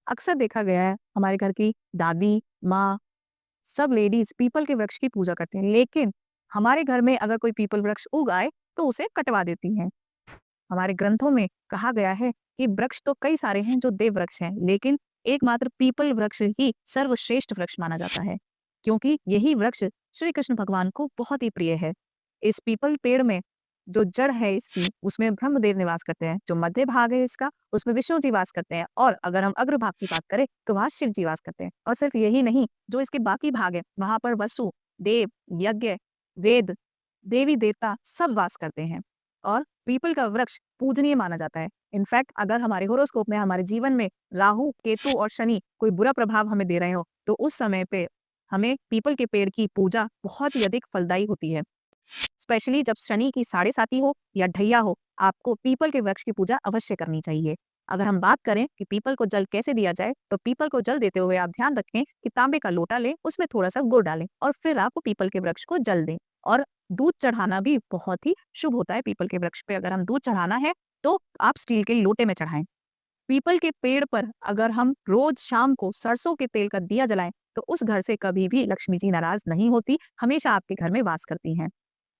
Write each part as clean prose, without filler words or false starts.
अक्सर देखा गया है हमारे घर की दादी, माँ, सब लेडीज पीपल के वृक्ष की पूजा करती हैं, लेकिन हमारे घर में अगर कोई पीपल वृक्ष उग आए तो उसे कटवा देती हैं। हमारे ग्रंथों में कहा गया है कि वृक्ष तो कई सारे हैं जो देव वृक्ष हैं, लेकिन एकमात्र पीपल वृक्ष ही सर्वश्रेष्ठ वृक्ष माना जाता है, क्योंकि यही वृक्ष श्री कृष्ण भगवान को बहुत ही प्रिय है। इस पीपल पेड़ में जो जड़ है इसकी, उसमें ब्रह्मदेव निवास करते हैं। जो मध्य भाग है इसका, उसमें विष्णु जी वास करते हैं। और अगर हम अग्र भाग की बात करें तो वहां शिव जी वास करते हैं। और सिर्फ यही नहीं, जो इसके बाकी भाग है वहां पर वसु, देव, यज्ञ, वेद, देवी देवता सब वास करते हैं। और पीपल का वृक्ष पूजनीय माना जाता है। इनफैक्ट अगर हमारे होरोस्कोप में हमारे जीवन में राहु, केतु और शनि कोई बुरा प्रभाव हमें दे रहे हो, तो उस समय पे हमें पीपल के पेड़ की पूजा बहुत ही अधिक फलदायी होती है। स्पेशली जब शनि की साढ़े साती हो या ढैया हो, आपको पीपल के वृक्ष की पूजा अवश्य करनी चाहिए। अगर हम बात करें कि पीपल को जल कैसे दिया जाए, तो पीपल को जल देते हुए आप ध्यान रखें कि तांबे का लोटा लें, उसमें थोड़ा सा गुड़ डालें और फिर आप पीपल के वृक्ष को जल दें। और दूध चढ़ाना भी बहुत ही शुभ होता है। पीपल के वृक्ष पे अगर हम दूध चढ़ाना है तो आप स्टील के लोटे में चढ़ाएं। पीपल के पेड़ पर अगर हम रोज शाम को सरसों के तेल का दिया जलाएं, तो उस घर से कभी भी लक्ष्मी जी नाराज नहीं होती, हमेशा आपके घर में वास करती हैं।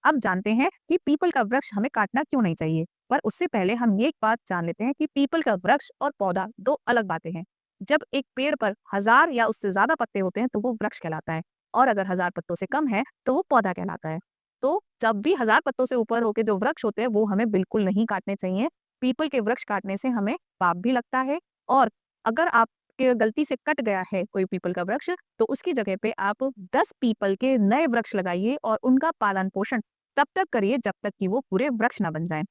अब जानते हैं कि पीपल का वृक्ष हमें काटना क्यों नहीं चाहिए, पर उससे पहले हम ये एक बात जान लेते हैं कि पीपल का वृक्ष और पौधा दो अलग बातें हैं। जब एक पेड़ पर 1000 या उससे ज्यादा पत्ते होते हैं तो वो वृक्ष कहलाता है, और अगर 1000 पत्तों से कम है तो वो पौधा कहलाता है। तो जब भी 1000 पत्तों से ऊपर होके जो वृक्ष होते हैं वो हमें बिल्कुल नहीं काटने चाहिए। पीपल के वृक्ष काटने से हमें पाप भी लगता है। और अगर आपके गलती से कट गया है कोई पीपल का वृक्ष, तो उसकी जगह पे आप 10 पीपल के नए वृक्ष लगाइए और उनका पालन पोषण तब तक करिए जब तक कि वो पूरे वृक्ष ना बन जाएं।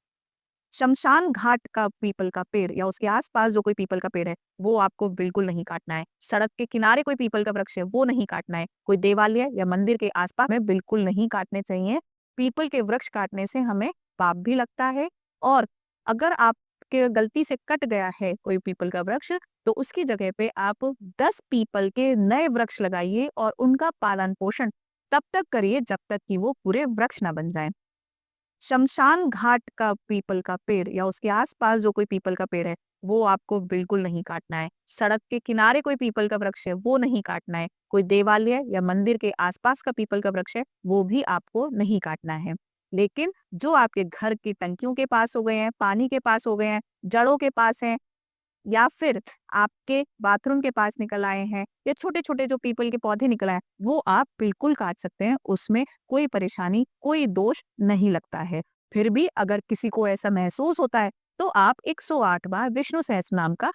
शमशान घाट का पीपल का पेड़ या उसके आसपास जो कोई पीपल का पेड़ है, वो आपको बिल्कुल नहीं काटना है। सड़क के किनारे कोई पीपल का वृक्ष है, वो नहीं काटना है। कोई देवालय या मंदिर के आसपास में बिल्कुल नहीं काटने चाहिए। पीपल के वृक्ष काटने से हमें पाप भी लगता है। और अगर आपके गलती से कट गया है कोई पीपल का वृक्ष, तो उसकी जगह पे आप 10 पीपल के नए वृक्ष लगाइए और उनका पालन पोषण तब तक करिए जब तक कि वो पूरे वृक्ष ना बन जाएं। शमशान घाट का पीपल का पेड़ या उसके आसपास जो कोई पीपल का पेड़ है, वो आपको बिल्कुल नहीं काटना है। सड़क के किनारे कोई पीपल का वृक्ष है, वो नहीं काटना है। कोई देवालय या मंदिर के आसपास का पीपल का वृक्ष है, वो भी आपको नहीं काटना है। लेकिन जो आपके घर की टंकियों के पास हो गए हैं, पानी के पास हो गए हैं, जड़ों के पास हैं, या फिर आपके बाथरूम के पास निकल आए हैं, या छोटे-छोटे जो पीपल के पौधे निकल आए हैं, वो आप बिल्कुल काट सकते हैं। उसमें कोई परेशानी, कोई दोष नहीं लगता है। फिर भी अगर किसी को ऐसा महसूस होता है, तो आप 108 बार विष्णु सहस्त्रनाम का